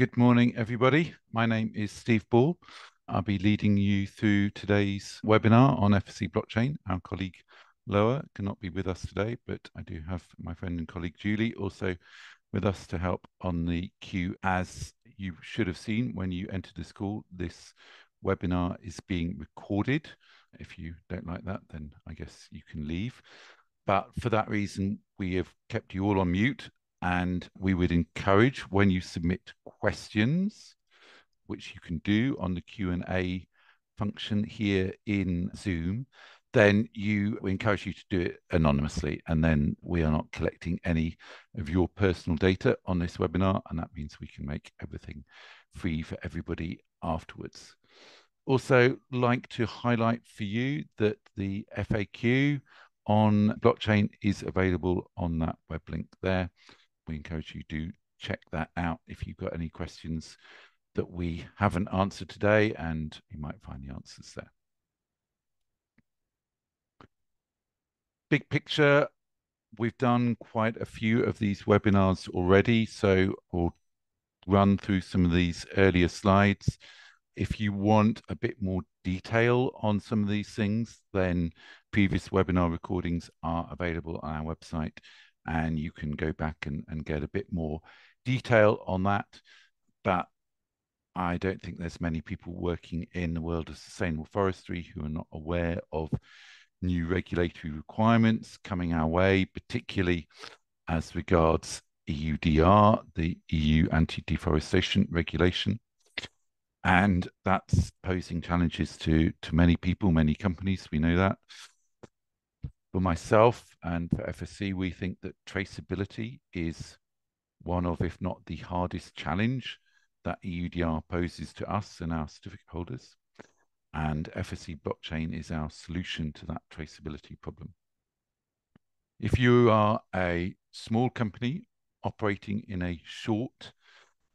Good morning, everybody. My name is Steve Ball. I'll be leading you through today's webinar on FSC Blockchain. Our colleague Loa cannot be with us today, but I do have my friend and colleague Julie also with us to help on the queue. As you should have seen when you entered this call, this webinar is being recorded. If you don't like that, then I guess you can leave. But for that reason, we have kept you all on mute, and we would encourage when you submit questions, which you can do on the Q&A function here in Zoom, then we encourage you to do it anonymously, and then we are not collecting any of your personal data on this webinar, and that means we can make everything free for everybody afterwards. Also, like to highlight for you that the FAQ on blockchain is available on that web link there. We encourage you to check that out if you've got any questions that we haven't answered today, and you might find the answers there. Big picture, we've done quite a few of these webinars already, so we'll run through some of these earlier slides. If you want a bit more detail on some of these things, then previous webinar recordings are available on our website, and you can go back and get a bit more detail on that. But I don't think there's many people working in the world of sustainable forestry who are not aware of new regulatory requirements coming our way, particularly as regards EUDR, the EU Anti-Deforestation Regulation. And that's posing challenges to many people, many companies, we know that. For myself and for FSC, we think that traceability is one of, if not the hardest challenge that EUDR poses to us and our certificate holders. And FSC Blockchain is our solution to that traceability problem. If you are a small company operating in a short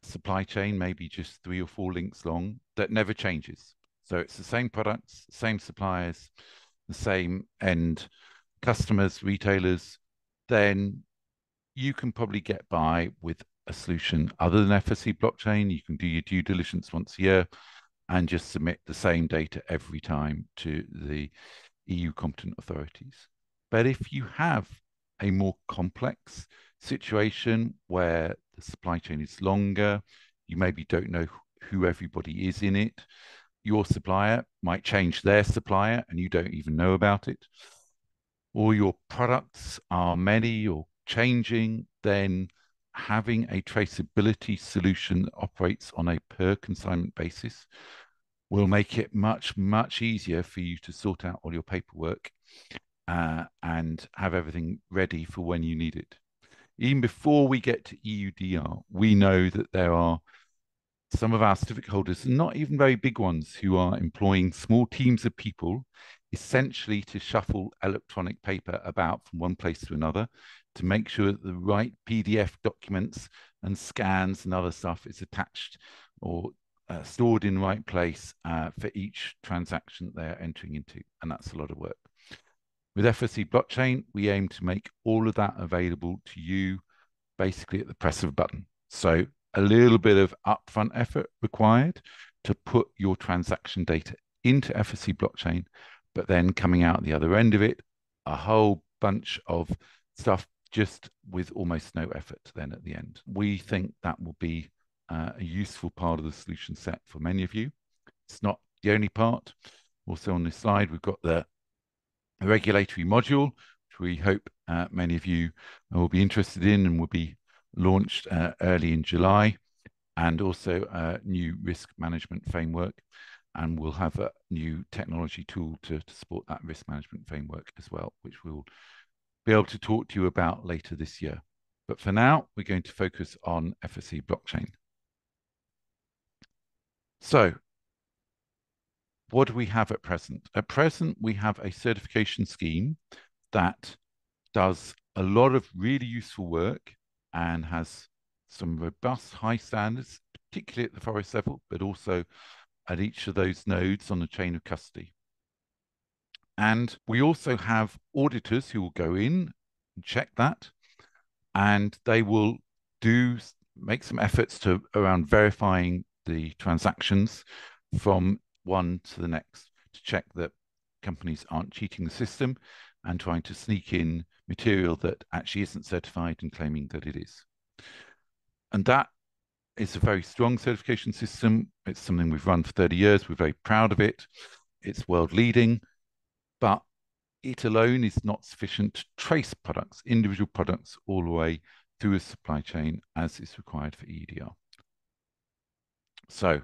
supply chain, maybe just 3 or 4 links long, that never changes. So it's the same products, same suppliers, the same end customers, retailers, then you can probably get by with a solution other than FSC Blockchain. You can do your due diligence once a year and just submit the same data every time to the EU competent authorities. But if you have a more complex situation where the supply chain is longer, you maybe don't know who everybody is in it, your supplier might change their supplier and you don't even know about it, or your products are many or changing, then having a traceability solution that operates on a per consignment basis will make it much, much easier for you to sort out all your paperwork and have everything ready for when you need it. Even before we get to EUDR, we know that there are some of our certificate holders, not even very big ones, who are employing small teams of people essentially to shuffle electronic paper about from one place to another to make sure that the right PDF documents and scans and other stuff is attached or stored in the right place for each transaction they're entering into. And that's a lot of work. With FSC Blockchain, we aim to make all of that available to you basically at the press of a button. So a little bit of upfront effort required to put your transaction data into FSC Blockchain, but then coming out the other end of it, a whole bunch of stuff just with almost no effort then at the end. We think that will be a useful part of the solution set for many of you. It's not the only part. Also on this slide, we've got the regulatory module, which we hope many of you will be interested in and will be launched early in July, and also a new risk management framework. And we'll have a new technology tool to support that risk management framework as well, which we'll be able to talk to you about later this year. But for now, we're going to focus on FSC Blockchain. So what do we have at present? At present, we have a certification scheme that does a lot of really useful work and has some robust high standards, particularly at the forest level, but also at each of those nodes on the chain of custody. And we also have auditors who will go in and check that, and they will do make some efforts to around verifying the transactions from one to the next to check that companies aren't cheating the system and trying to sneak in material that actually isn't certified and claiming that it is. And that is a very strong certification system. It's something we've run for 30 years. We're very proud of it. It's world leading, but it alone is not sufficient to trace products, individual products, all the way through a supply chain as is required for EUDR. So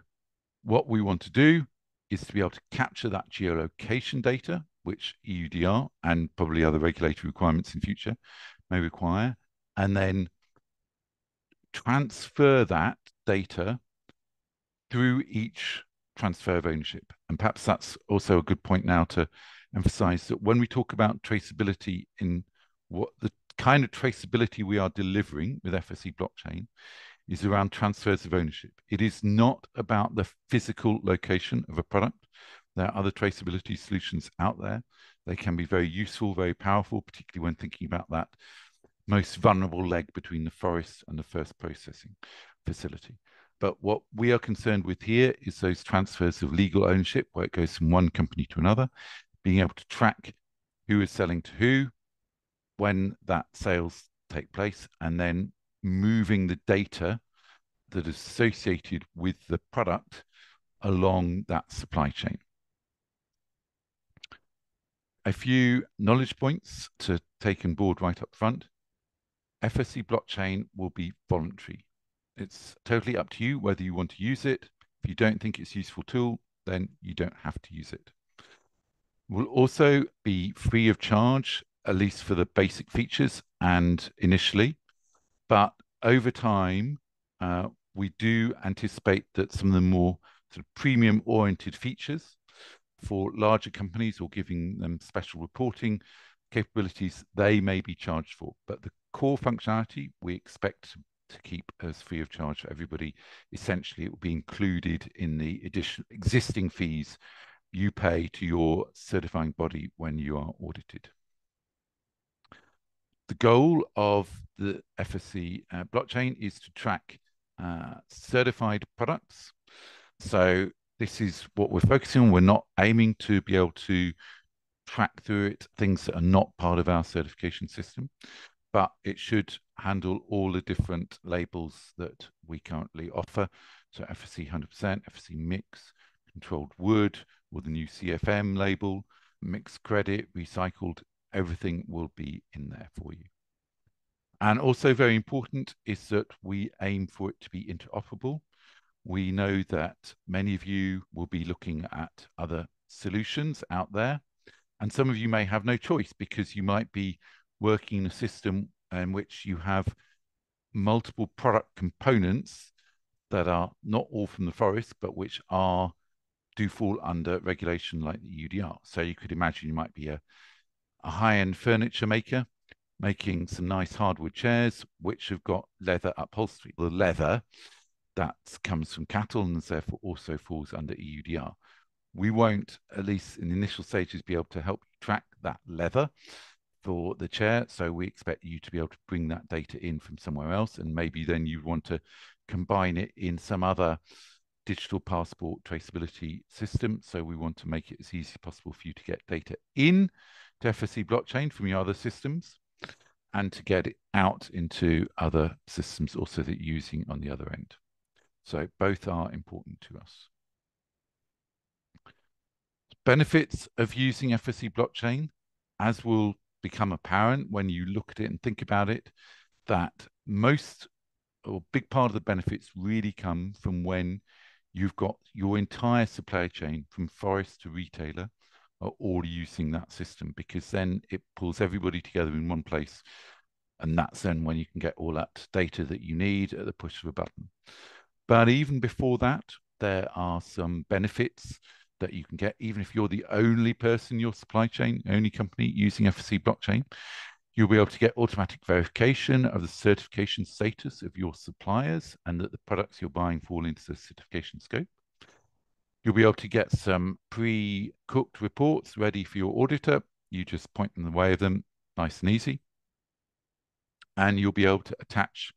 what we want to do is to be able to capture that geolocation data, which EUDR and probably other regulatory requirements in future may require, and then transfer that data through each transfer of ownership. And perhaps that's also a good point now to emphasize that when we talk about traceability, in what the kind of traceability we are delivering with FSC blockchain is around transfers of ownership. It is not about the physical location of a product. There are other traceability solutions out there. They can be very useful, very powerful, particularly when thinking about that most vulnerable leg between the forest and the first processing facility. But what we are concerned with here is those transfers of legal ownership, where it goes from one company to another, being able to track who is selling to who, when that sales take place, and then moving the data that is associated with the product along that supply chain. A few knowledge points to take on board right up front. FSC blockchain will be voluntary. It's totally up to you whether you want to use it. If you don't think it's a useful tool, then you don't have to use it. Will also be free of charge, at least for the basic features and initially. But over time, we do anticipate that some of the more sort of premium-oriented features for larger companies or giving them special reporting capabilities, they may be charged for. But the core functionality we expect to keep as free of charge for everybody. Essentially, it will be included in the existing fees you pay to your certifying body when you are audited. The goal of the FSC blockchain is to track certified products. So this is what we're focusing on. We're not aiming to be able to track through it things that are not part of our certification system, but it should handle all the different labels that we currently offer. So FSC 100%, FSC mix, controlled wood, or the new CFM label, mixed credit, recycled, everything will be in there for you. And also very important is that we aim for it to be interoperable. We know that many of you will be looking at other solutions out there, and some of you may have no choice because you might be working in a system in which you have multiple product components that are not all from the forest, but which do fall under regulation like the UDR. So you could imagine you might be a high-end furniture maker making some nice hardwood chairs which have got leather upholstery. The leather that comes from cattle and therefore also falls under EUDR. We won't, at least in the initial stages, be able to help you track that leather for the chair. So we expect you to be able to bring that data in from somewhere else, and maybe then you want to combine it in some other digital passport traceability system. So we want to make it as easy as possible for you to get data in to FSC blockchain from your other systems and to get it out into other systems also that you're using on the other end. So both are important to us. Benefits of using FSC blockchain, as will become apparent when you look at it and think about it, that most or big part of the benefits really come from when you've got your entire supply chain from forest to retailer are all using that system, because then it pulls everybody together in one place. And that's then when you can get all that data that you need at the push of a button. But even before that, there are some benefits that you can get, even if you're the only person in your supply chain, only company using FSC blockchain. You'll be able to get automatic verification of the certification status of your suppliers and that the products you're buying fall into the certification scope. You'll be able to get some pre-cooked reports ready for your auditor. You just point in the way of them, nice and easy. And you'll be able to attach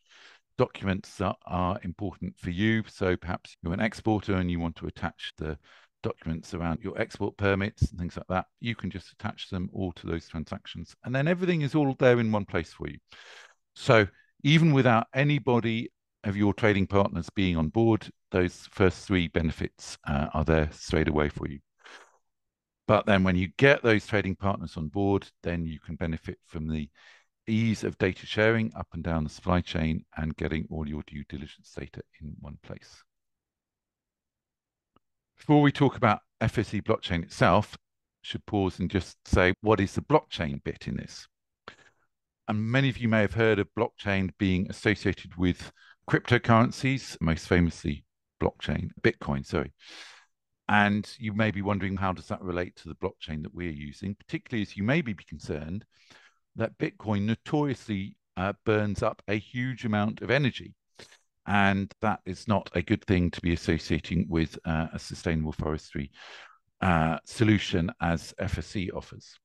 documents are important for you. So perhaps you're an exporter and you want to attach the documents around your export permits and things like that. You can just attach them all to those transactions, and then everything is all there in one place for you. So even without anybody of your trading partners being on board, those first three benefits are there straight away for you. But then when you get those trading partners on board, then you can benefit from the ease of data sharing up and down the supply chain and getting all your due diligence data in one place. Before we talk about FSC blockchain itself, I should pause and just say, what is the blockchain bit in this? And many of you may have heard of blockchain being associated with cryptocurrencies, most famously blockchain, Bitcoin, sorry. And you may be wondering, how does that relate to the blockchain that we're using, particularly as you may be concerned that Bitcoin notoriously burns up a huge amount of energy. And that is not a good thing to be associating with a sustainable forestry solution as FSC offers.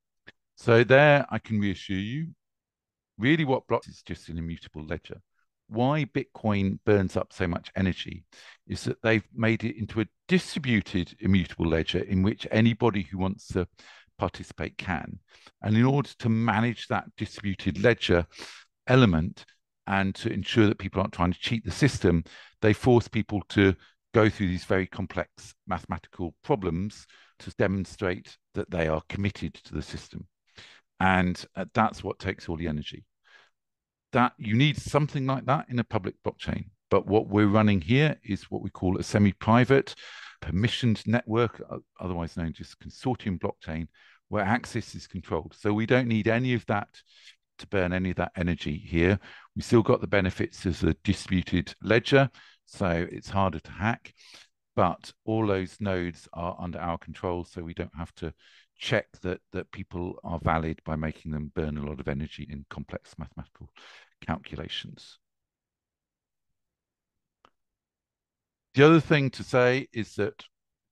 So there, I can reassure you, really what blocks is just an immutable ledger. Why Bitcoin burns up so much energy is that they've made it into a distributed immutable ledger in which anybody who wants to participate can. And in order to manage that distributed ledger element and to ensure that people aren't trying to cheat the system, they force people to go through these very complex mathematical problems to demonstrate that they are committed to the system. And that's what takes all the energy. That you need something like that in a public blockchain. But what we're running here is what we call a semi-private permissioned network, otherwise known as consortium blockchain, where access is controlled. So we don't need any of that to burn any of that energy here. We still got the benefits of a distributed ledger, so it's harder to hack, but all those nodes are under our control, so we don't have to check that people are valid by making them burn a lot of energy in complex mathematical calculations. The other thing to say is that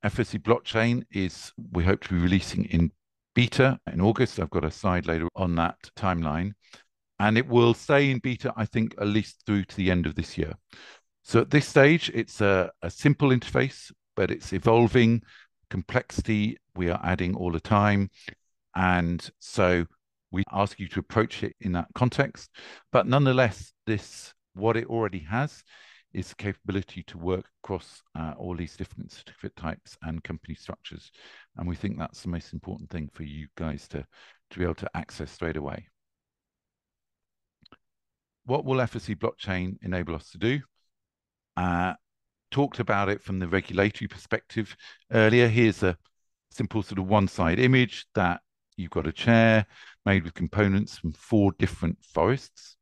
FSC blockchain is, we hope to be releasing in beta in August. I've got a slide later on that timeline, and it will stay in beta, I think, at least through to the end of this year. So at this stage, it's a simple interface, but it's evolving. Complexity we are adding all the time. And so we ask you to approach it in that context. But nonetheless, what it already has is the capability to work across all these different certificate types and company structures. And we think that's the most important thing for you guys to be able to access straight away. What will FSC blockchain enable us to do? Talked about it from the regulatory perspective earlier. Here's a simple sort of one-side image that you've got a chair made with components from 4 different forests.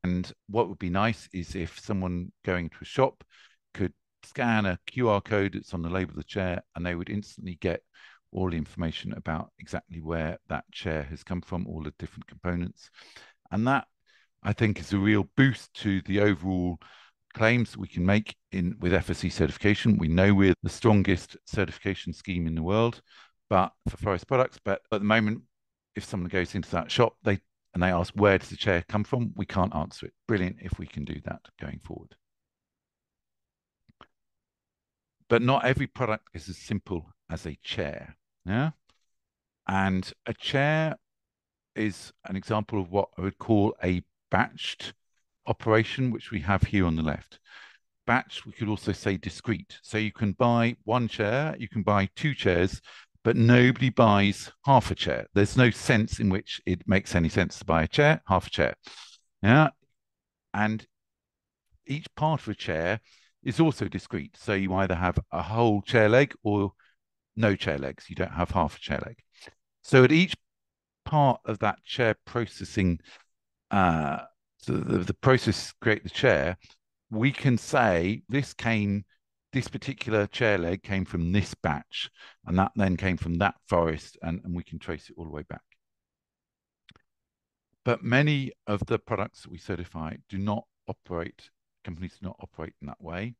And what would be nice is if someone going to a shop could scan a QR code that's on the label of the chair, and they would instantly get all the information about exactly where that chair has come from, all the different components. And that, I think, is a real boost to the overall claims that we can make with FSC certification. We know we're the strongest certification scheme in the world, but for forest products. But at the moment, if someone goes into that shop, they ask, where does the chair come from? We can't answer it. Brilliant if we can do that going forward. But not every product is as simple as a chair. Yeah. And a chair is an example of what I would call a batched operation, which we have here on the left. Batch, we could also say discrete. So you can buy 1 chair, you can buy 2 chairs, but nobody buys half a chair. There's no sense in which it makes any sense to buy a chair, half a chair. Yeah. And each part of a chair is also discrete. So you either have a whole chair leg or no chair legs. You don't have half a chair leg. So at each part of that chair processing, so the process to create the chair, we can say this particular chair leg came from this batch, and that then came from that forest, and we can trace it all the way back. But many of the products that we certify do not operate, companies do not operate in that way.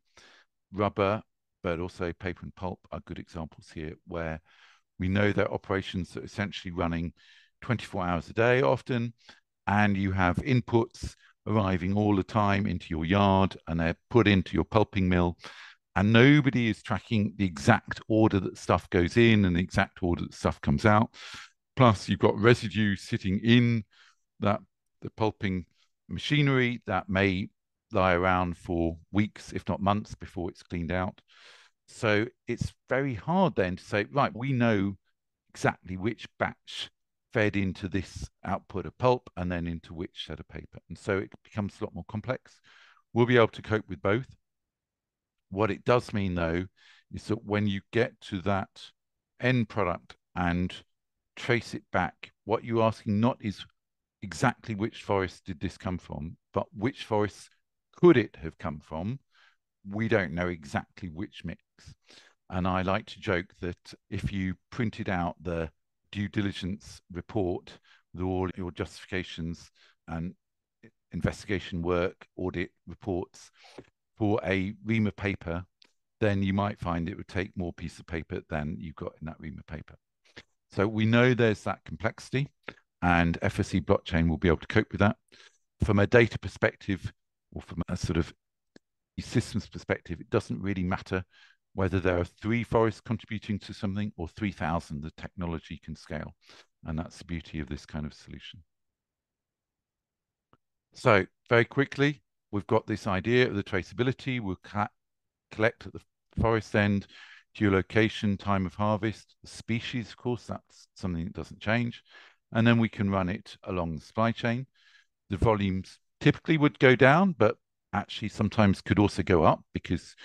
Rubber, but also paper and pulp are good examples here, where we know their operations are essentially running 24 hours a day often, and you have inputs arriving all the time into your yard, and they're put into your pulping mill, and nobody is tracking the exact order that stuff goes in and the exact order that stuff comes out. Plus, you've got residue sitting in that the pulping machinery that may lie around for weeks, if not months, before it's cleaned out. So it's very hard then to say, right, we know exactly which batch fed into this output of pulp and then into which set of paper. And so it becomes a lot more complex. We'll be able to cope with both. What it does mean, though, is that when you get to that end product and trace it back, what you're asking not is exactly which forest did this come from, but which forest could it have come from? We don't know exactly which mix. And I like to joke that if you printed out the due diligence report with all your justifications and investigation work, audit reports for a ream of paper, then you might find it would take more piece of paper than you've got in that ream of paper. So we know there's that complexity, and FSC Blockchain will be able to cope with that. From a data perspective, or from a sort of systems perspective, it doesn't really matter whether there are 3 forests contributing to something or 3,000. The technology can scale, and that's the beauty of this kind of solution. So very quickly, we've got this idea of the traceability. We'll collect at the forest end, geolocation, time of harvest, the species, of course, that's something that doesn't change. And then we can run it along the supply chain. The volumes typically would go down, but actually sometimes could also go up, because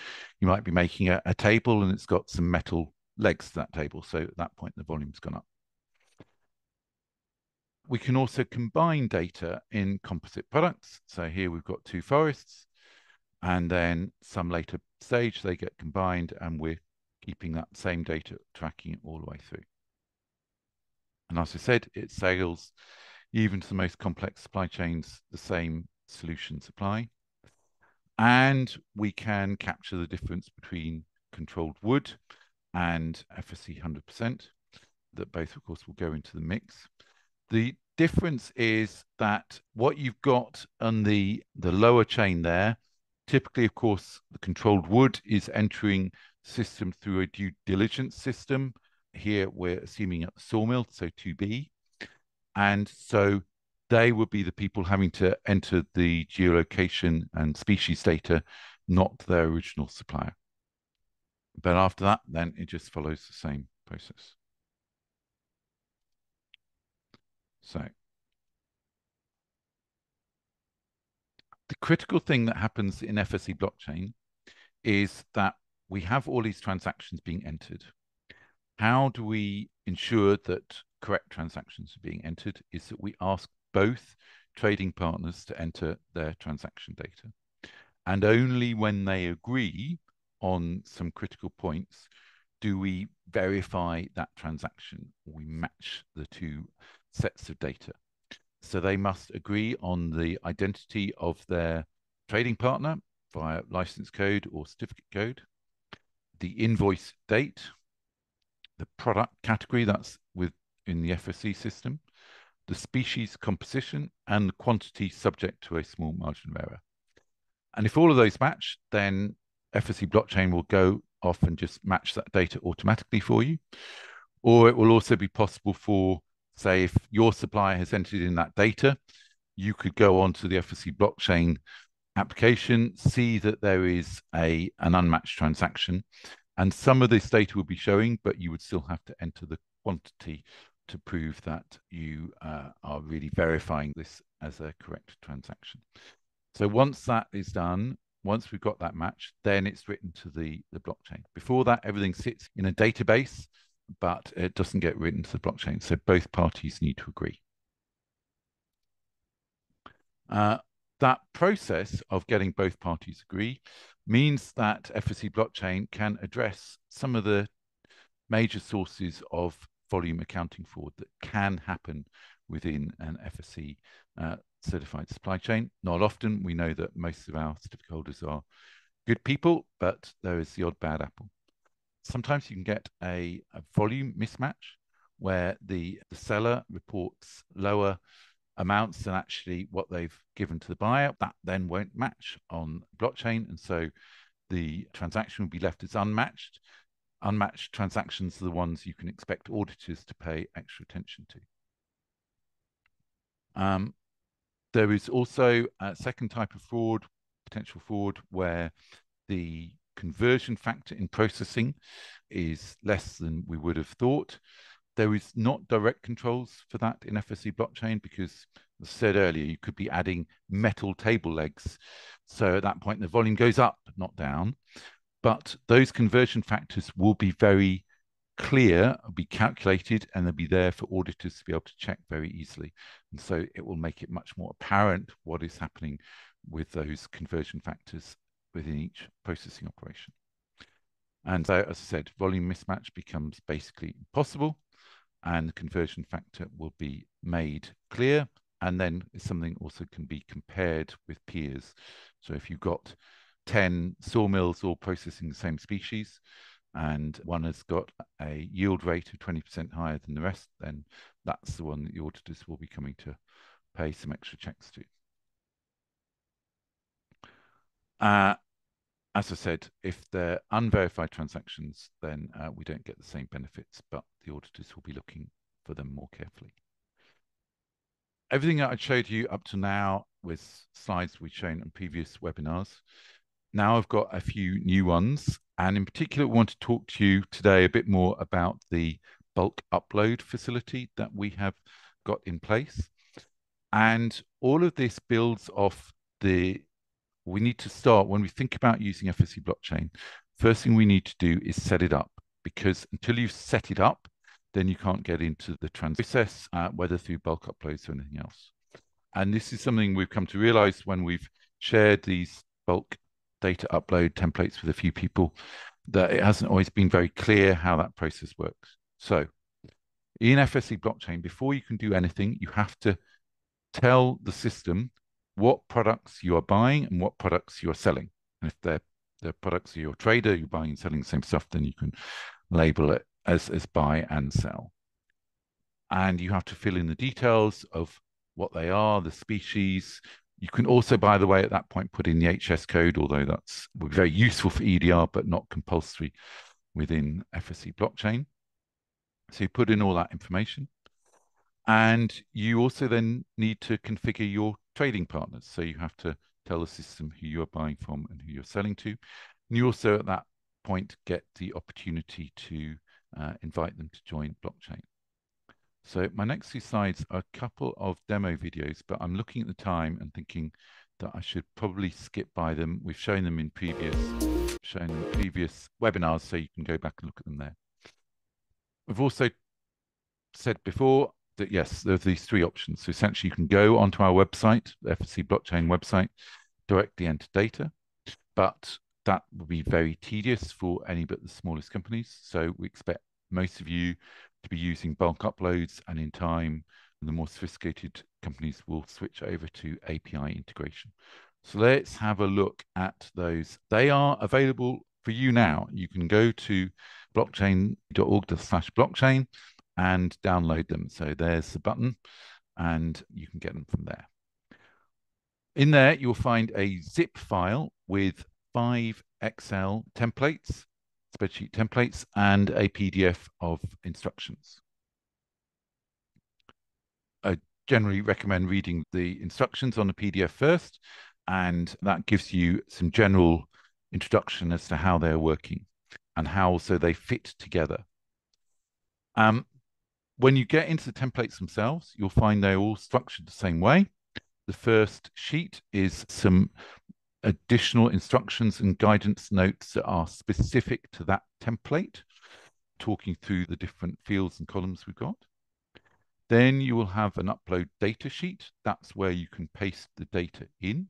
you might be making a table and it's got some metal legs to that table. So at that point, the volume's gone up. We can also combine data in composite products. So here we've got 2 forests, and then some later stage they get combined, and we're keeping that same data, tracking it all the way through. And as I said, it scales even to the most complex supply chains, the same solutions apply. And we can capture the difference between controlled wood and FSC 100%, that both, of course, will go into the mix. The difference is that what you've got on the lower chain there, typically, of course, the controlled wood is entering system through a due diligence system. Here we're assuming at the sawmill, so 2B. And so they would be the people having to enter the geolocation and species data, not their original supplier. But after that, then it just follows the same process. So the critical thing that happens in FSC blockchain is that we have all these transactions being entered. How do we ensure that correct transactions are being entered? Is that we ask both trading partners to enter their transaction data. And only when they agree on some critical points do we verify that transaction, or we match the 2 sets of data. So they must agree on the identity of their trading partner via license code or certificate code, the invoice date, the product category that's within the FSC system, the species composition, and the quantity subject to a small margin of error. And if all of those match, then FSC blockchain will go off and just match that data automatically for you. Or it will also be possible for, say, if your supplier has entered in that data, you could go onto the FSC blockchain application, see that there is an unmatched transaction, and some of this data will be showing, but you would still have to enter the quantity to prove that you are really verifying this as a correct transaction. So once that is done, once we've got that match, then it's written to the blockchain. Before that, everything sits in a database, but it doesn't get written to the blockchain. So both parties need to agree. That process of getting both parties agree means that FSC blockchain can address some of the major sources of volume accounting fraud that can happen within an FSC certified supply chain. Not often. We know that most of our certificate holders are good people, but there is the odd bad apple. Sometimes you can get a volume mismatch where the seller reports lower amounts than actually what they've given to the buyer, that then won't match on blockchain. And so the transaction will be left as unmatched. Unmatched transactions are the ones you can expect auditors to pay extra attention to. There is also a second type of fraud, potential fraud, where the conversion factor in processing is less than we would have thought. There is not direct controls for that in FSC blockchain because, as I said earlier, you could be adding metal table legs. So at that point, the volume goes up, not down. But those conversion factors will be very clear, be calculated, and they'll be there for auditors to be able to check very easily. And so it will make it much more apparent what is happening with those conversion factors within each processing operation. And so, as I said, volume mismatch becomes basically impossible, and the conversion factor will be made clear. And then something also can be compared with peers. So if you've got 10 sawmills all processing the same species, and one has got a yield rate of 20% higher than the rest, then that's the one that the auditors will be coming to pay some extra checks to. As I said, if they're unverified transactions, then we don't get the same benefits, but the auditors will be looking for them more carefully. Everything that I showed you up to now with slides we've shown on previous webinars. Now I've got a few new ones, and in particular, I want to talk to you today a bit more about the bulk upload facility that we have got in place. And all of this builds off we need to start when we think about using FSC blockchain. First thing we need to do is set it up, because until you've set it up, then you can't get into the process, whether through bulk uploads or anything else. And this is something we've come to realize when we've shared these bulk data upload templates with a few people, that it hasn't always been very clear how that process works. So in FSC blockchain, before you can do anything, you have to tell the system what products you are buying and what products you are selling. And if the products of your trader, you're buying and selling the same stuff, then you can label it as buy and sell. And you have to fill in the details of what they are, the species. You can also, by the way, at that point, put in the HS code, although that's very useful for EDR, but not compulsory within FSC blockchain. So you put in all that information. And you also then need to configure your trading partners. So you have to tell the system who you're buying from and who you're selling to. And you also, at that point, get the opportunity to invite them to join blockchain. So my next two slides are a couple of demo videos, but I'm looking at the time and thinking that I should probably skip by them. We've shown them in previous webinars, so you can go back and look at them there. We've also said before that, yes, there's these three options. So essentially, you can go onto our website, the FSC blockchain website, directly enter data, but that will be very tedious for any but the smallest companies. So we expect most of you to be using bulk uploads, and in time, the more sophisticated companies will switch over to API integration. So let's have a look at those. They are available for you now. You can go to blockchain.org/blockchain and download them. So there's the button, and you can get them from there. In there, you'll find a zip file with 5 Excel templates, spreadsheet templates, and a PDF of instructions. I generally recommend reading the instructions on the PDF first, and that gives you some general introduction as to how they're working and how also they fit together. When you get into the templates themselves, you'll find they're all structured the same way. The first sheet is some additional instructions and guidance notes that are specific to that template, talking through the different fields and columns we've got. Then you will have an upload data sheet. That's where you can paste the data in.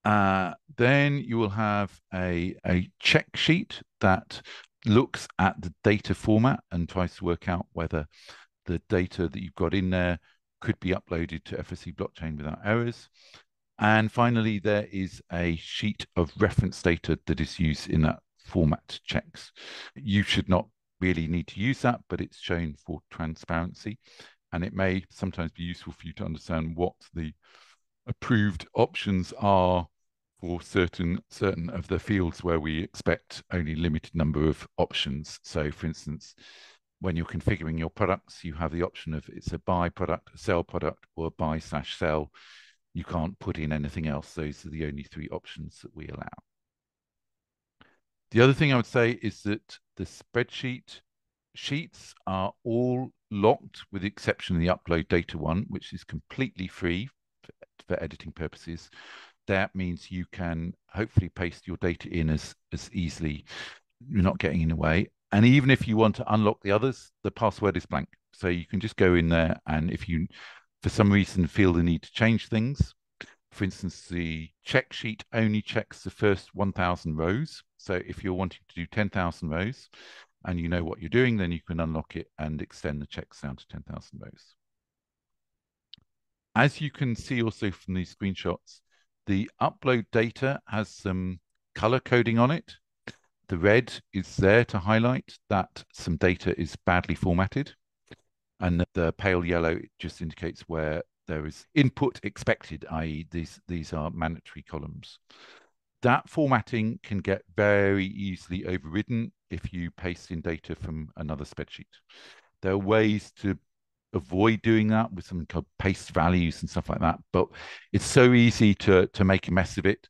Then you will have a check sheet that looks at the data format and tries to work out whether the data that you've got in there could be uploaded to FSC blockchain without errors. And finally, there is a sheet of reference data that is used in that format checks. You should not really need to use that, but it's shown for transparency. and it may sometimes be useful for you to understand what the approved options are for certain of the fields where we expect only limited number of options. So for instance, when you're configuring your products, you have the option of it's a buy product, a sell product, or a buy/sell. You can't put in anything else. Those are the only three options that we allow. The other thing I would say is that the spreadsheet sheets are all locked with the exception of the upload data one, which is completely free for editing purposes. That means you can hopefully paste your data in as easily. You're not getting in the way. And even if you want to unlock the others, the password is blank. So you can just go in there, and if you, for some reason, feel the need to change things, for instance, the check sheet only checks the first 1,000 rows. So if you're wanting to do 10,000 rows and you know what you're doing, then you can unlock it and extend the checks down to 10,000 rows. As you can see also from these screenshots, the upload data has some color coding on it. The red is there to highlight that some data is badly formatted, and the pale yellow just indicates where there is input expected, i.e. these are mandatory columns. That formatting can get very easily overridden if you paste in data from another spreadsheet. There are ways to avoid doing that with something called paste values and stuff like that, but it's so easy to make a mess of it.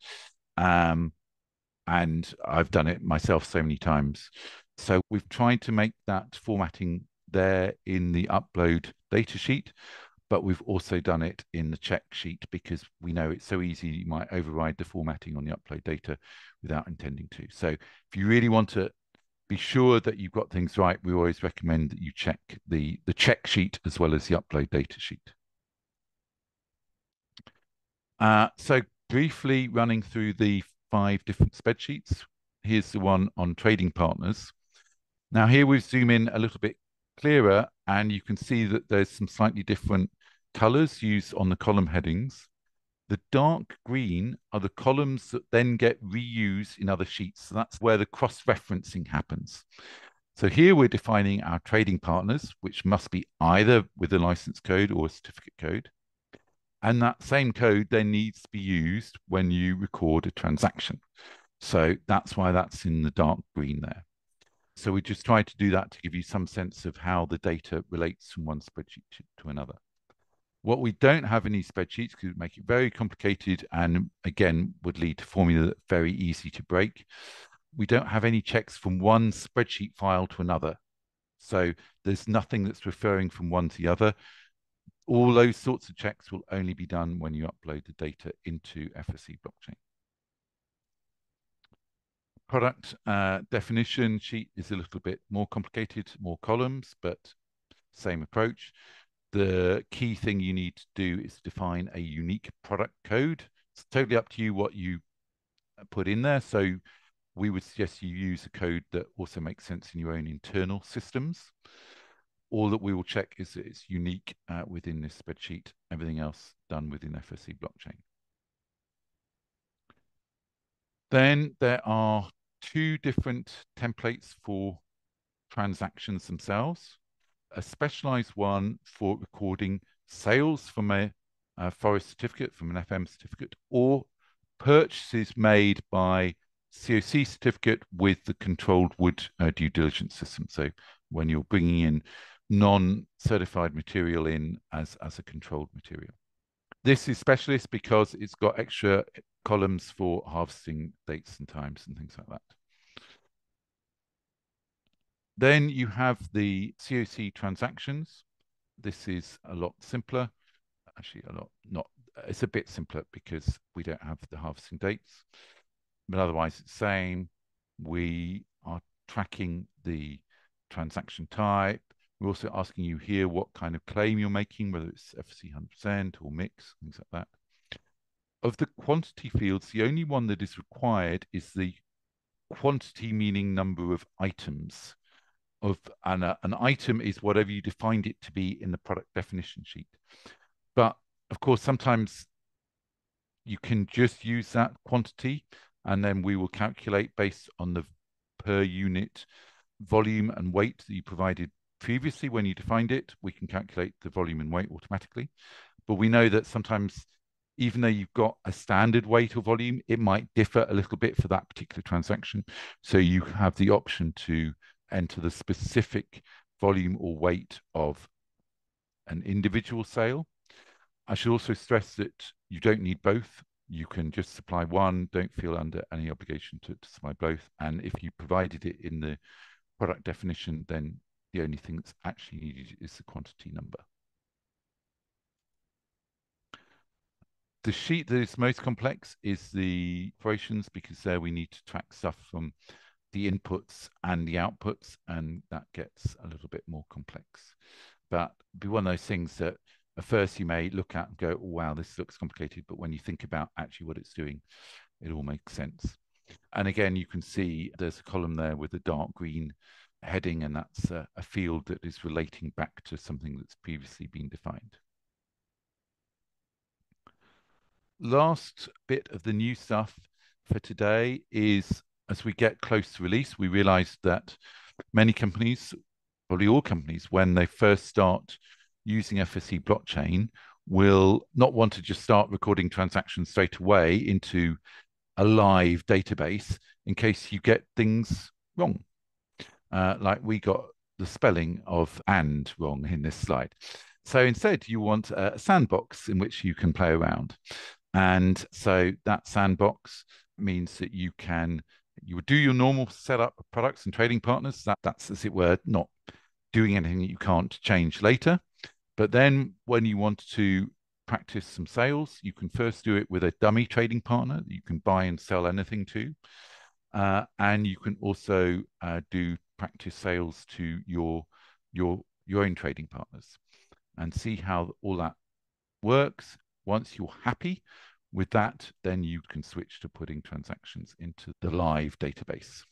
And I've done it myself so many times. So we've tried to make that formatting there in the upload data sheet, but we've also done it in the check sheet because we know it's so easy you might override the formatting on the upload data without intending to. So if you really want to be sure that you've got things right, we always recommend that you check the check sheet as well as the upload data sheet. So briefly running through the 5 different spreadsheets. Here's the one on trading partners. Now here we zoom in a little bit clearer, and you can see that there's some slightly different colors used on the column headings. The dark green are the columns that then get reused in other sheets. So that's where the cross-referencing happens. So here we're defining our trading partners, which must be either with a license code or a certificate code. And that same code then needs to be used when you record a transaction. So that's why that's in the dark green there. So we just try to do that to give you some sense of how the data relates from one spreadsheet to another. What we don't have in these spreadsheets, because it would make it very complicated and again would lead to formula that's very easy to break, we don't have any checks from one spreadsheet file to another. So there's nothing that's referring from one to the other. All those sorts of checks will only be done when you upload the data into FSC Blockchain. Product definition sheet is a little bit more complicated, more columns, but same approach. The key thing you need to do is define a unique product code. It's totally up to you what you put in there. So we would suggest you use a code that also makes sense in your own internal systems. All that we will check is that it's unique within this spreadsheet. Everything else done within FSC Blockchain. Then there are 2 different templates for transactions themselves. A specialized one for recording sales from a forest certificate, from an FM certificate, or purchases made by COC certificate with the controlled wood due diligence system. So when you're bringing in non-certified material in as a controlled material. This is specialist because it's got extra columns for harvesting dates and times and things like that. Then you have the COC transactions. This is a lot simpler. Actually, it's a bit simpler because we don't have the harvesting dates, but otherwise it's the same. We are tracking the transaction type. We're also asking you here what kind of claim you're making, whether it's FSC 100% or mix, things like that. Of the quantity fields, the only one that is required is the quantity, meaning number of items. An item is whatever you defined it to be in the product definition sheet. But of course, sometimes you can just use that quantity, and then we will calculate based on the per unit volume and weight that you provided previously, when you defined it, we can calculate the volume and weight automatically. But we know that sometimes, even though you've got a standard weight or volume, it might differ a little bit for that particular transaction. So you have the option to enter the specific volume or weight of an individual sale. I should also stress that you don't need both. You can just supply one, don't feel under any obligation to supply both. And if you provided it in the product definition, then the only thing that's actually needed is the quantity number. The sheet that is most complex is the operations, because there we need to track stuff from the inputs and the outputs, and that gets a little bit more complex. But it'd be one of those things that at first you may look at and go, oh, wow, this looks complicated. But when you think about actually what it's doing, it all makes sense. And again, you can see there's a column there with a dark green heading, and that's a field that is relating back to something that's previously been defined. Last bit of the new stuff for today is, as we get close to release, we realized that many companies, probably all companies, when they first start using FSC blockchain, will not want to just start recording transactions straight away into a live database in case you get things wrong. Like we got the spelling of "and" wrong in this slide. So instead, you want a sandbox in which you can play around. And so that sandbox means that you would do your normal setup of products and trading partners. That's, as it were, not doing anything that you can't change later. But then when you want to practice some sales, you can first do it with a dummy trading partner that you can buy and sell anything to. And you can also do practice sales to your own trading partners and see how all that works. Once you're happy with that, then you can switch to putting transactions into the live database.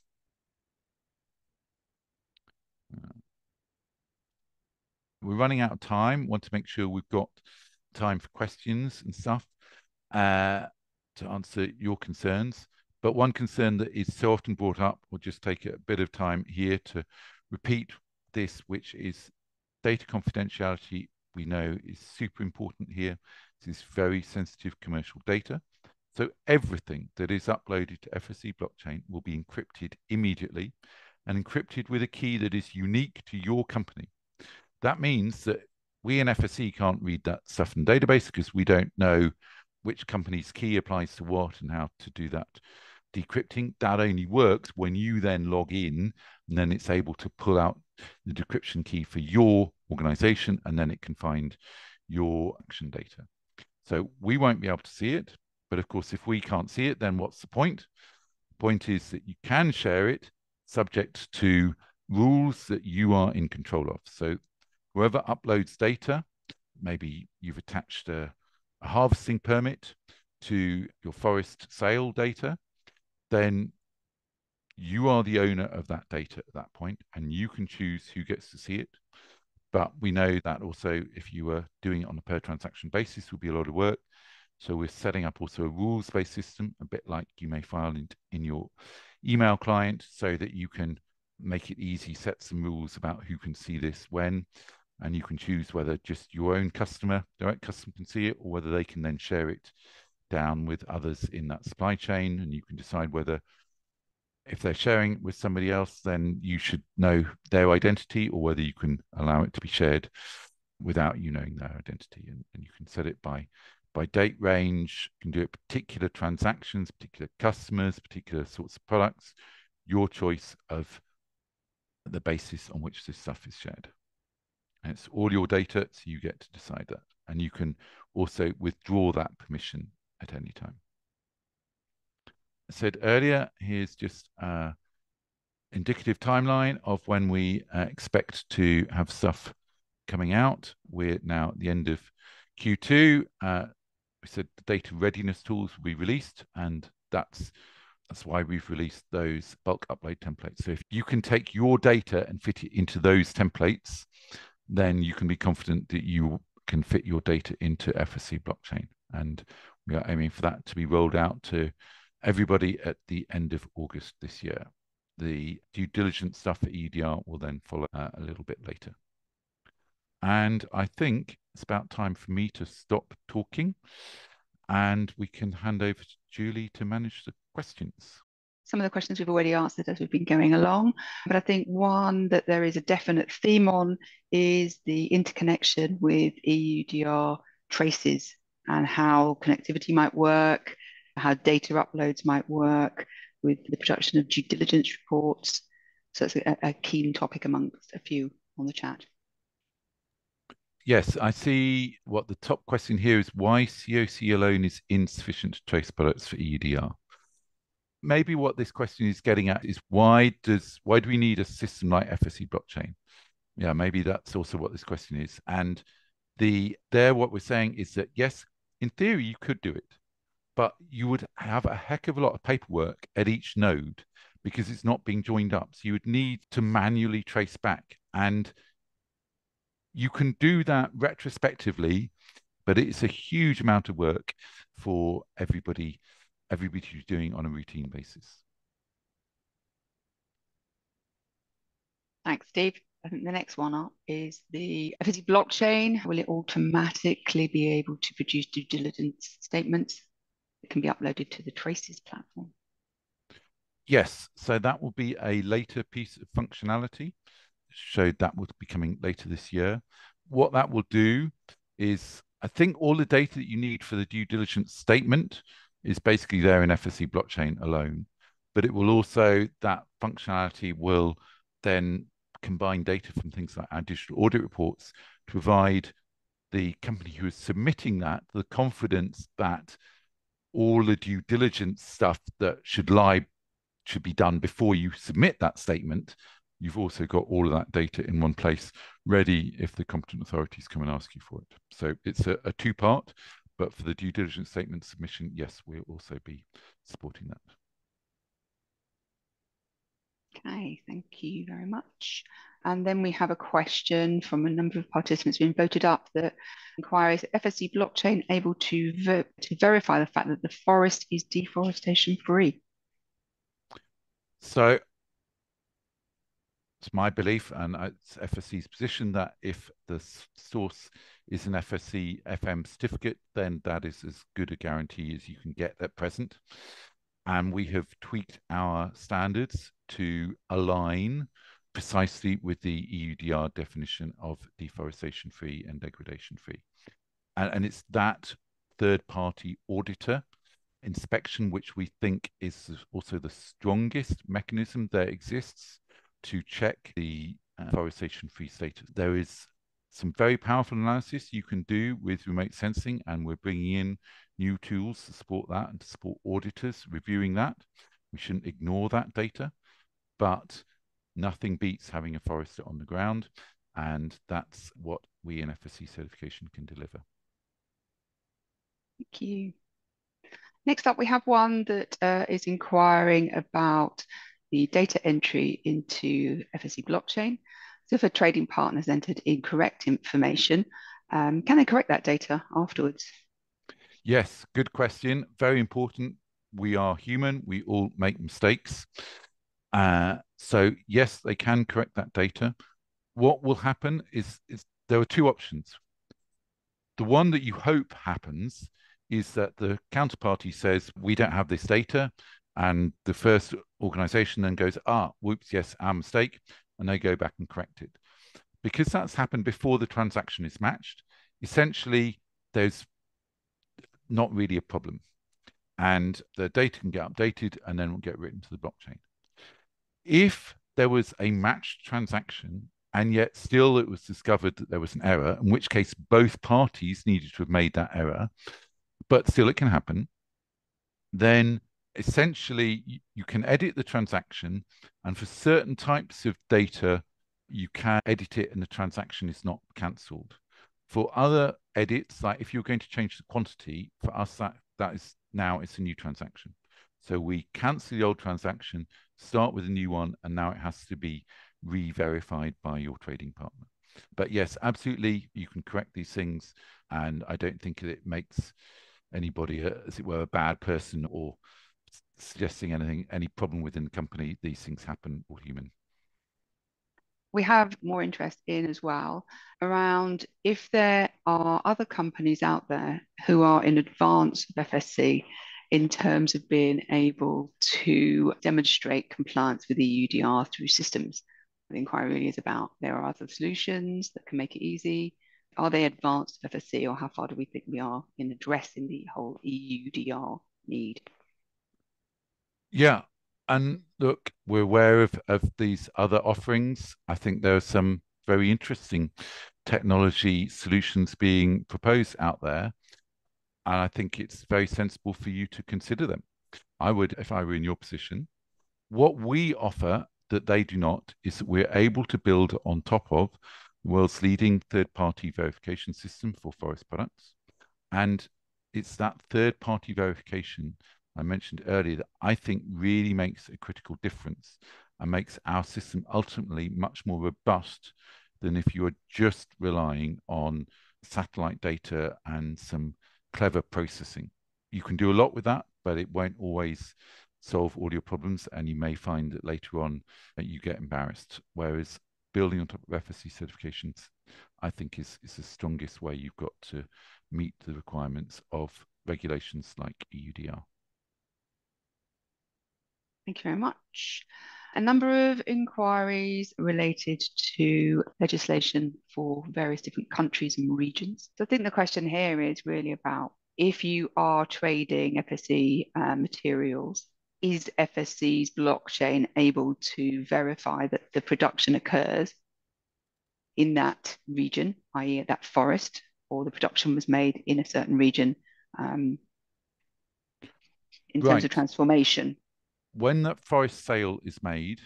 We're running out of time. Want to make sure we've got time for questions and stuff to answer your concerns. But one concern that is so often brought up, we'll just take a bit of time here to repeat this, which is data confidentiality. We know is super important here. This is very sensitive commercial data. So everything that is uploaded to FSC blockchain will be encrypted immediately and encrypted with a key that is unique to your company. That means that we in FSC can't read that stuff in the database because we don't know which company's key applies to what and how to do that decrypting. That only works when you then log in, and then it's able to pull out the decryption key for your organization, and then it can find your action data. So we won't be able to see it, but of course, if we can't see it, then what's the point? The point is that you can share it subject to rules that you are in control of. So whoever uploads data, maybe you've attached a harvesting permit to your forest sale data, then you are the owner of that data at that point, and you can choose who gets to see it. But we know that also, if you were doing it on a per transaction basis, would be a lot of work. So we're setting up also a rules-based system, a bit like you may file in your email client, so that you can make it easy, set some rules about who can see this when, and you can choose whether just your own direct customer can see it, or whether they can then share it down with others in that supply chain. And you can decide whether, if they're sharing it with somebody else, then you should know their identity, or whether you can allow it to be shared without you knowing their identity. And you can set it by date range. You can do it particular transactions, particular customers, particular sorts of products, your choice of the basis on which this stuff is shared. And it's all your data, so you get to decide that. And you can also withdraw that permission at any time. I said earlier, here's just an indicative timeline of when we expect to have stuff coming out. We're now at the end of Q2. We said the data readiness tools will be released, and that's why we've released those bulk upload templates. So if you can take your data and fit it into those templates, then you can be confident that you can fit your data into FSC blockchain. And we are aiming for that to be rolled out to everybody at the end of August this year. The due diligence stuff for EUDR will then follow a little bit later. And I think it's about time for me to stop talking and we can hand over to Julie to manage the questions. Some of the questions we've already answered as we've been going along, but I think one that there is a definite theme on is the interconnection with EUDR traces and how connectivity might work, how data uploads might work with the production of due diligence reports. So it's a keen topic amongst a few on the chat. Yes, I see what the top question here is, why COC alone is insufficient to trace products for EUDR. Maybe what this question is getting at is why do we need a system like FSC Blockchain? Yeah, maybe that's also what this question is. And what we're saying is that yes, in theory you could do it, but you would have a heck of a lot of paperwork at each node because it's not being joined up. So you would need to manually trace back, and you can do that retrospectively, but it's a huge amount of work for everybody who's doing on a routine basis. Thanks, Steve. I think the next one up is the FSC blockchain. Will it automatically be able to produce due diligence statements that can be uploaded to the Traces platform? Yes, so that will be a later piece of functionality. Showed that will be coming later this year. What that will do is, I think all the data that you need for the due diligence statement is basically there in FSC blockchain alone. But it will also, that functionality will then combine data from things like our digital audit reports to provide the company who is submitting that the confidence that all the due diligence stuff that should be done before you submit that statement. You've also got all of that data in one place, ready if the competent authorities come and ask you for it. So it's a two-part, but for the due diligence statement submission, yes, we'll also be supporting that. Okay, thank you very much. And then we have a question from a number of participants who've been voted up that inquires, FSC blockchain able to verify the fact that the forest is deforestation free? So it's my belief, and it's FSC's position, that if the source is an FSC FM certificate, then that is as good a guarantee as you can get at present. And we have tweaked our standards to align precisely with the EUDR definition of deforestation free and degradation free. And it's that third-party auditor inspection which we think is also the strongest mechanism that exists to check the deforestation free status. There is some very powerful analysis you can do with remote sensing, and we're bringing in new tools to support that and to support auditors reviewing that. We shouldn't ignore that data, but nothing beats having a forester on the ground, and that's what we in FSC certification can deliver. Thank you. Next up, we have one that is inquiring about the data entry into FSC blockchain. So if a trading partner has entered incorrect information, can they correct that data afterwards? Yes, good question. Very important. We are human. We all make mistakes. So yes, they can correct that data. What will happen is there are two options. The one that you hope happens is that the counterparty says, we don't have this data. And the first organization then goes, whoops, yes, our mistake. And they go back and correct it. Because that's happened before the transaction is matched, essentially, there's not really a problem. And the data can get updated and then will get written to the blockchain. If there was a matched transaction and yet still it was discovered that there was an error, in which case both parties needed to have made that error, but still it can happen, then essentially you can edit the transaction, and for certain types of data, you can edit it and the transaction is not cancelled. For other edits, like if you're going to change the quantity, for us, that is now it's a new transaction. So we cancel the old transaction, start with a new one, and now it has to be re-verified by your trading partner. But yes, absolutely, you can correct these things, and I don't think it makes anybody, as it were, a bad person or suggesting any problem within the company. These things happen, all human. We have more interest in as well around if there are other companies out there who are in advance of FSC in terms of being able to demonstrate compliance with EUDR through systems. The inquiry really is about there are other solutions that can make it easy. Are they advanced FSC, or how far do we think we are in addressing the whole EUDR need? Yeah. And look, we're aware of these other offerings. I think there are some very interesting technology solutions being proposed out there. And I think it's very sensible for you to consider them. I would, if I were in your position. What we offer that they do not is that we're able to build on top of the world's leading third-party verification system for forest products. And it's that third-party verification I mentioned earlier that I think really makes a critical difference and makes our system ultimately much more robust than if you are just relying on satellite data and some clever processing. You can do a lot with that, but it won't always solve all your problems, and you may find that later on that you get embarrassed. Whereas building on top of FSC certifications, I think is the strongest way you've got to meet the requirements of regulations like EUDR. Thank you very much. A number of inquiries related to legislation for various different countries and regions. So I think the question here is really about if you are trading FSC materials, is FSC's blockchain able to verify that the production occurs in that region, i.e. that forest, or the production was made in a certain region in terms of Right. transformation? When that forest sale is made,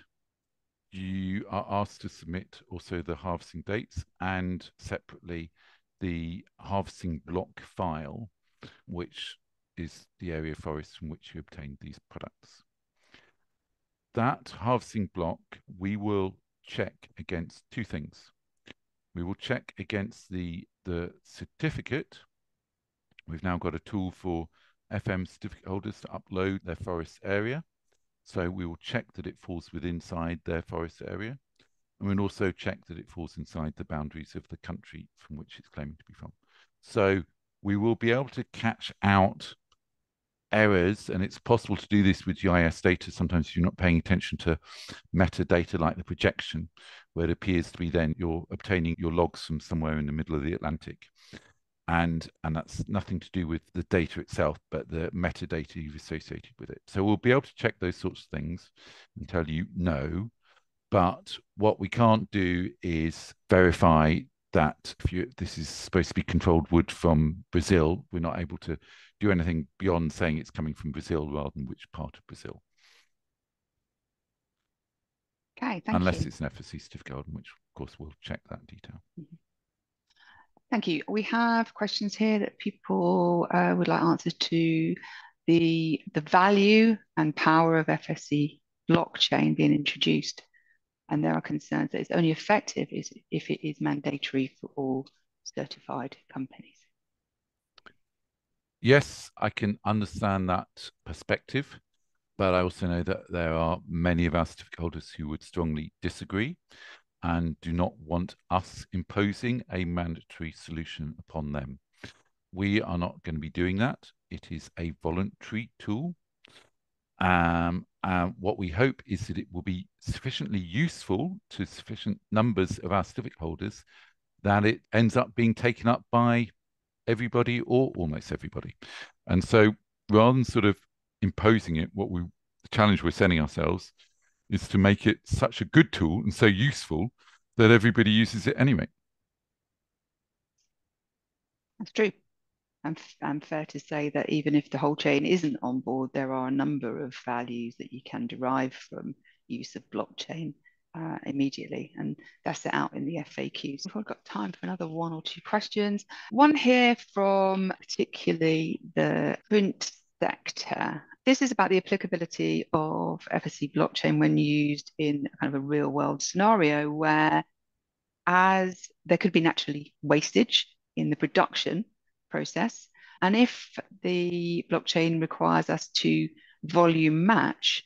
you are asked to submit also the harvesting dates and separately the harvesting block file, which is the area of forest from which you obtained these products. That harvesting block, we will check against two things. We will check against the certificate. We've now got a tool for FM certificate holders to upload their forest area. So we will check that it falls within inside their forest area. And we'll also check that it falls inside the boundaries of the country from which it's claiming to be from. So we will be able to catch out errors, and it's possible to do this with GIS data. Sometimes you're not paying attention to metadata like the projection, where it appears to be then you're obtaining your logs from somewhere in the middle of the Atlantic. And that's nothing to do with the data itself, but the metadata you've associated with it. So we'll be able to check those sorts of things and tell you no. But what we can't do is verify that this is supposed to be controlled wood from Brazil. We're not able to do anything beyond saying it's coming from Brazil rather than which part of Brazil. Okay, thank Unless you. it's an FSC certificate, in which of course we'll check that detail. Thank you. We have questions here that people would like answers to the value and power of FSC blockchain being introduced. And there are concerns that it's only effective if it is mandatory for all certified companies. Yes, I can understand that perspective, but I also know that there are many of our certificate holders who would strongly disagree and do not want us imposing a mandatory solution upon them. We are not going to be doing that. It is a voluntary tool. What we hope is that it will be sufficiently useful to sufficient numbers of our certificate holders that it ends up being taken up by everybody or almost everybody. And so rather than sort of imposing it, the challenge we're setting ourselves is to make it such a good tool and so useful that everybody uses it anyway. That's true. And fair to say that even if the whole chain isn't on board, there are a number of values that you can derive from use of blockchain immediately. And that's set out in the FAQs. We've got time for another one or two questions. One here from particularly the print sector. This is about the applicability of FSC blockchain when used in kind of a real world scenario where as there could be naturally wastage in the production process. And if the blockchain requires us to volume match,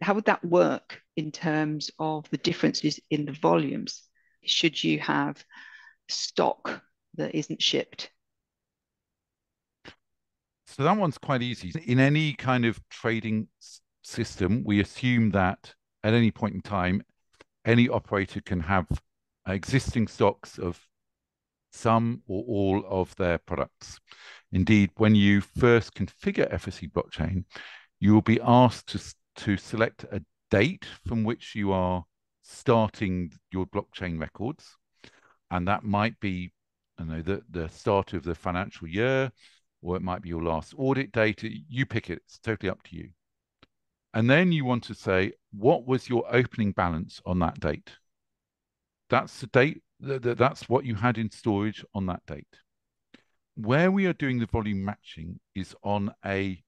how would that work in terms of the differences in the volumes? Should you have stock that isn't shipped? So that one's quite easy. In any kind of trading system, we assume that at any point in time, any operator can have existing stocks of some or all of their products. Indeed, when you first configure FSC blockchain, you will be asked to select a date from which you are starting your blockchain records. And that might be, you know, the start of the financial year, or it might be your last audit date. You pick it, it's totally up to you. And then you want to say, what was your opening balance on that date? That's the date, that's what you had in storage on that date. Where we are doing the volume matching is on a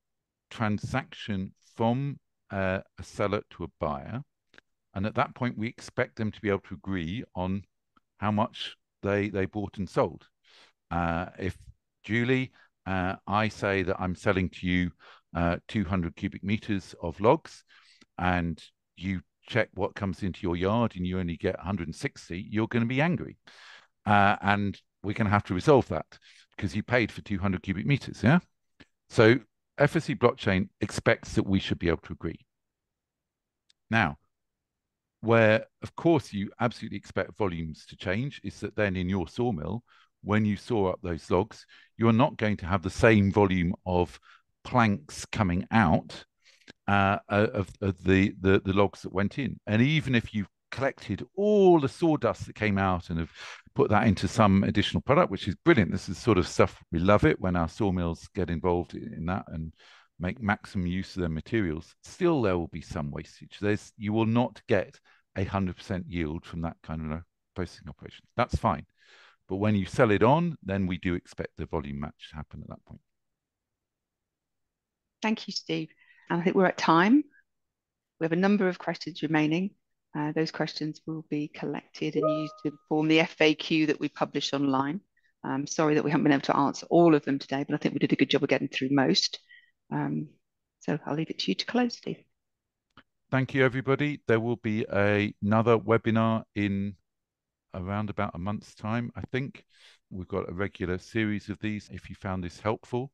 transaction from a seller to a buyer. And at that point, we expect them to be able to agree on how much they bought and sold. If Julie, I say that I'm selling to you 200 cubic meters of logs, and you check what comes into your yard and you only get 160, you're going to be angry. And we're going to have to resolve that because you paid for 200 cubic meters, yeah? So FSC blockchain expects that we should be able to agree. Now, where, of course, you absolutely expect volumes to change is that then in your sawmill, when you saw up those logs, you're not going to have the same volume of planks coming out of the logs that went in. And even if you collected all the sawdust that came out and have put that into some additional product, which is brilliant. This is sort of stuff we love it when our sawmills get involved in that and make maximum use of their materials. Still, there will be some wastage. You will not get 100% yield from that kind of processing operation. That's fine. But when you sell it on, then we do expect the volume match to happen at that point. Thank you, Steve. And I think we're at time. We have a number of questions remaining. Those questions will be collected and used to form the FAQ that we publish online. I'm sorry that we haven't been able to answer all of them today, but I think we did a good job of getting through most. So I'll leave it to you to close, Steve. Thank you, everybody. There will be another webinar in around about a month's time, I think. We've got a regular series of these. If you found this helpful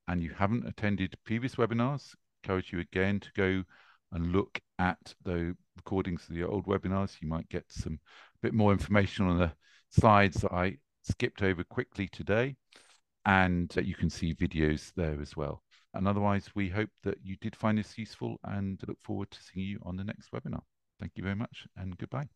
and you haven't attended previous webinars, I encourage you again to go and look at the recordings of the old webinars. You might get some bit more information on the slides that I skipped over quickly today, and you can see videos there as well. And otherwise, we hope that you did find this useful and look forward to seeing you on the next webinar. Thank you very much and goodbye.